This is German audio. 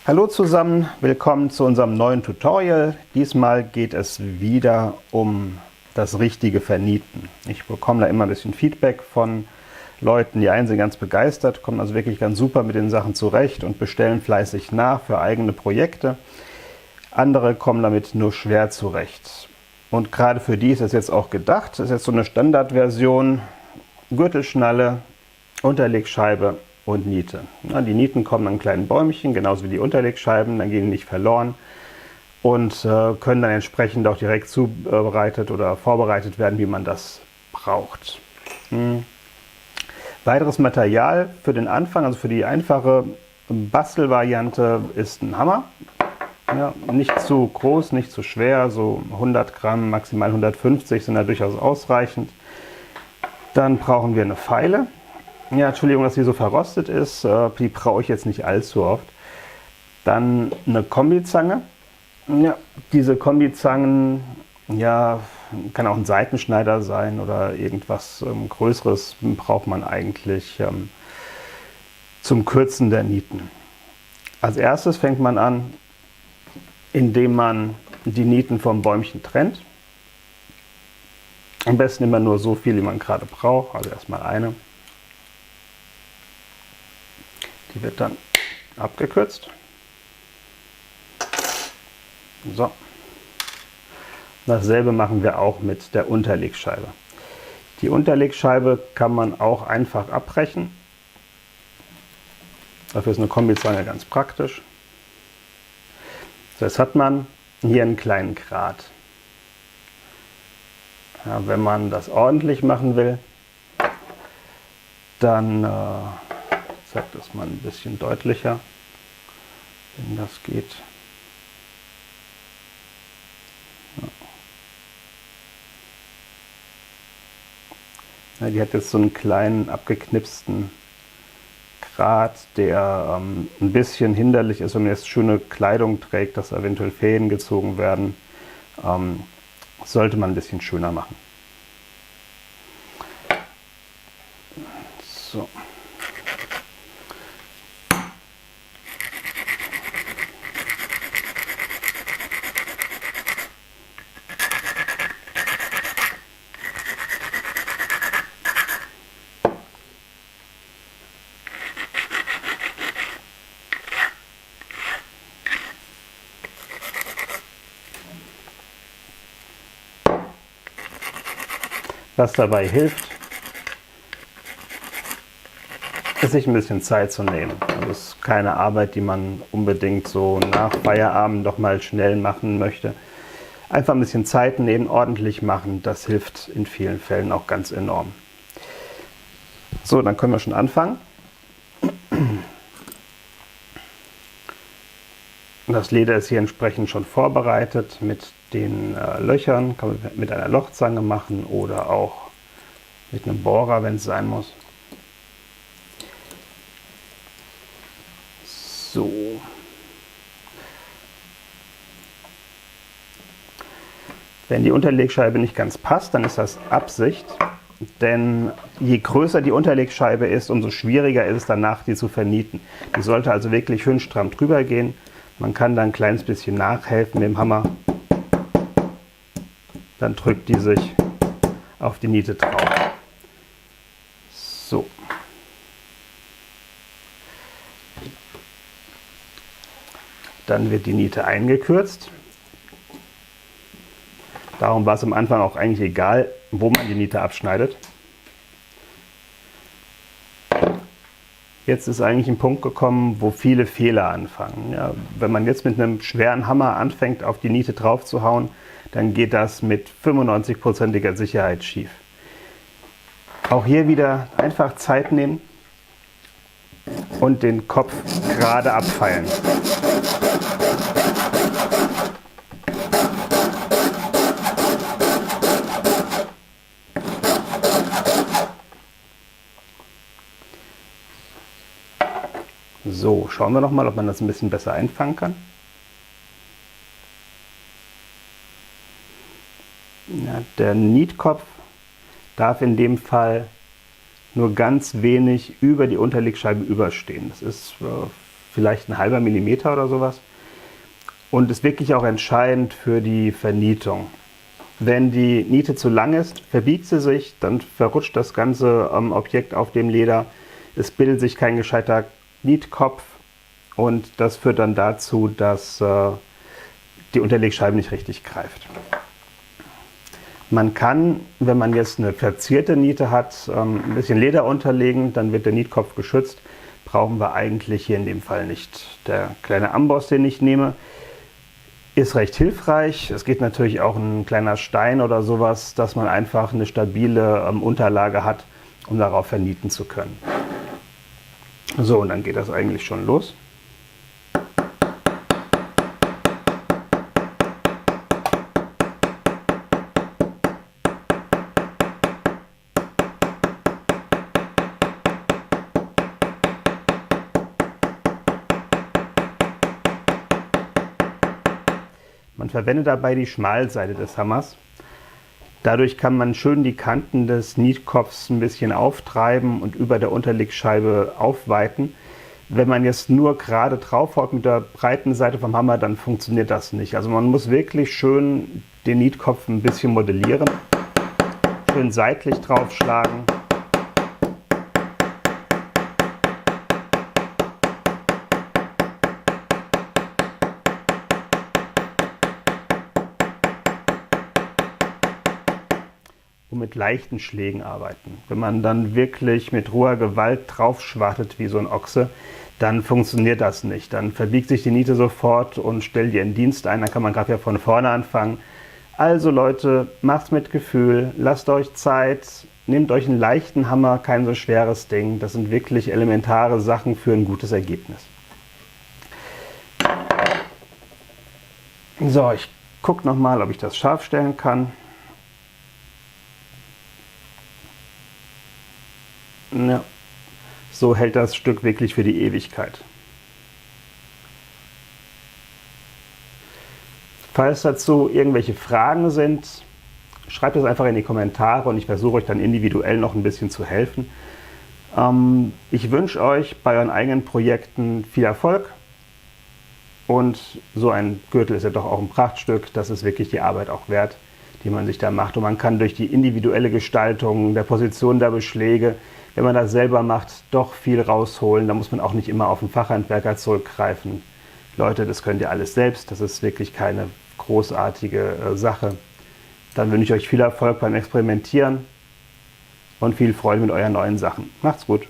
Hallo zusammen, willkommen zu unserem neuen Tutorial. Diesmal geht es wieder um das richtige Vernieten. Ich bekomme da immer ein bisschen Feedback von Leuten, die einen sind ganz begeistert, kommen also wirklich ganz super mit den Sachen zurecht und bestellen fleißig nach für eigene Projekte. Andere kommen damit nur schwer zurecht. Und gerade für die ist es jetzt auch gedacht. Das ist jetzt so eine Standardversion, Gürtelschnalle, Unterlegscheibe und Niete. Ja, die Nieten kommen an kleinen Bäumchen, genauso wie die Unterlegscheiben, dann gehen die nicht verloren und können dann entsprechend auch direkt zubereitet oder vorbereitet werden, wie man das braucht. Weiteres Material für den Anfang, also für die einfache Bastelvariante, ist ein Hammer. Ja, nicht zu groß, nicht zu schwer, so 100 Gramm, maximal 150 sind da durchaus ausreichend. Dann brauchen wir eine Feile. Ja, Entschuldigung, dass sie so verrostet ist, die brauche ich jetzt nicht allzu oft. Dann eine Kombizange. Ja, diese Kombizangen, ja, kann auch ein Seitenschneider sein oder irgendwas Größeres braucht man eigentlich zum Kürzen der Nieten. Als erstes fängt man an, indem man die Nieten vom Bäumchen trennt. Am besten immer nur so viel, wie man gerade braucht, also erstmal eine. Die wird dann abgekürzt. So. Dasselbe machen wir auch mit der Unterlegscheibe. Die Unterlegscheibe kann man auch einfach abbrechen. Dafür ist eine Kombizange ganz praktisch. So, jetzt hat man hier einen kleinen Grat. Ja, wenn man das ordentlich machen will, dann ich zeige das mal ein bisschen deutlicher, wenn das geht. Ja, die hat jetzt so einen kleinen abgeknipsten Grat, der ein bisschen hinderlich ist, wenn man jetzt schöne Kleidung trägt, dass eventuell Fäden gezogen werden. Sollte man ein bisschen schöner machen. So. Was dabei hilft, ist sich ein bisschen Zeit zu nehmen. Das ist keine Arbeit, die man unbedingt so nach Feierabend doch mal schnell machen möchte. Einfach ein bisschen Zeit nehmen, ordentlich machen, das hilft in vielen Fällen auch ganz enorm. So, dann können wir schon anfangen. Das Leder ist hier entsprechend schon vorbereitet mit den Löchern, kann man mit einer Lochzange machen oder auch mit einem Bohrer, wenn es sein muss. So. Wenn die Unterlegscheibe nicht ganz passt, dann ist das Absicht, denn je größer die Unterlegscheibe ist, umso schwieriger ist es danach, die zu vernieten. Die sollte also wirklich schön stramm drüber gehen. Man kann da ein kleines bisschen nachhelfen mit dem Hammer. Dann drückt die sich auf die Niete drauf. So. Dann wird die Niete eingekürzt. Darum war es am Anfang auch eigentlich egal, wo man die Niete abschneidet. Jetzt ist eigentlich ein Punkt gekommen, wo viele Fehler anfangen. Ja, wenn man jetzt mit einem schweren Hammer anfängt, auf die Niete drauf zu hauen, dann geht das mit 95%iger Sicherheit schief. Auch hier wieder einfach Zeit nehmen und den Kopf gerade abfeilen. So, schauen wir noch mal, ob man das ein bisschen besser einfangen kann. Ja, der Nietkopf darf in dem Fall nur ganz wenig über die Unterlegscheibe überstehen. Das ist vielleicht ein halber Millimeter oder sowas. Und ist wirklich auch entscheidend für die Vernietung. Wenn die Niete zu lang ist, verbiegt sie sich, dann verrutscht das ganze Objekt auf dem Leder. Es bildet sich kein gescheiter Nietkopf und das führt dann dazu, dass die Unterlegscheibe nicht richtig greift. Man kann, wenn man jetzt eine verzierte Niete hat, ein bisschen Leder unterlegen, dann wird der Nietkopf geschützt. Brauchen wir eigentlich hier in dem Fall nicht. Der kleine Amboss, den ich nehme, ist recht hilfreich. Es geht natürlich auch ein kleiner Stein oder sowas, dass man einfach eine stabile Unterlage hat, um darauf vernieten zu können. So, und dann geht das eigentlich schon los. Man verwendet dabei die Schmalseite des Hammers. Dadurch kann man schön die Kanten des Nietkopfs ein bisschen auftreiben und über der Unterlegscheibe aufweiten. Wenn man jetzt nur gerade drauf haut mit der breiten Seite vom Hammer, dann funktioniert das nicht. Also man muss wirklich schön den Nietkopf ein bisschen modellieren, schön seitlich draufschlagen. Und mit leichten Schlägen arbeiten. Wenn man dann wirklich mit roher Gewalt drauf schwartet wie so ein Ochse, dann funktioniert das nicht. Dann verbiegt sich die Niete sofort und stellt ihren Dienst ein. Dann kann man gerade wieder von vorne anfangen. Also Leute, macht's mit Gefühl, lasst euch Zeit, nehmt euch einen leichten Hammer, kein so schweres Ding. Das sind wirklich elementare Sachen für ein gutes Ergebnis. So, ich gucke nochmal, ob ich das scharf stellen kann. Ja, so hält das Stück wirklich für die Ewigkeit. Falls dazu irgendwelche Fragen sind, schreibt es einfach in die Kommentare und ich versuche euch dann individuell noch ein bisschen zu helfen. Ich wünsche euch bei euren eigenen Projekten viel Erfolg und so ein Gürtel ist ja doch auch ein Prachtstück, das ist wirklich die Arbeit auch wert, die man sich da macht. Und man kann durch die individuelle Gestaltung der Position der Beschläge, wenn man das selber macht, doch viel rausholen. Da muss man auch nicht immer auf den Fachhandwerker zurückgreifen. Leute, das könnt ihr alles selbst. Das ist wirklich keine großartige Sache. Dann wünsche ich euch viel Erfolg beim Experimentieren und viel Freude mit euren neuen Sachen. Macht's gut!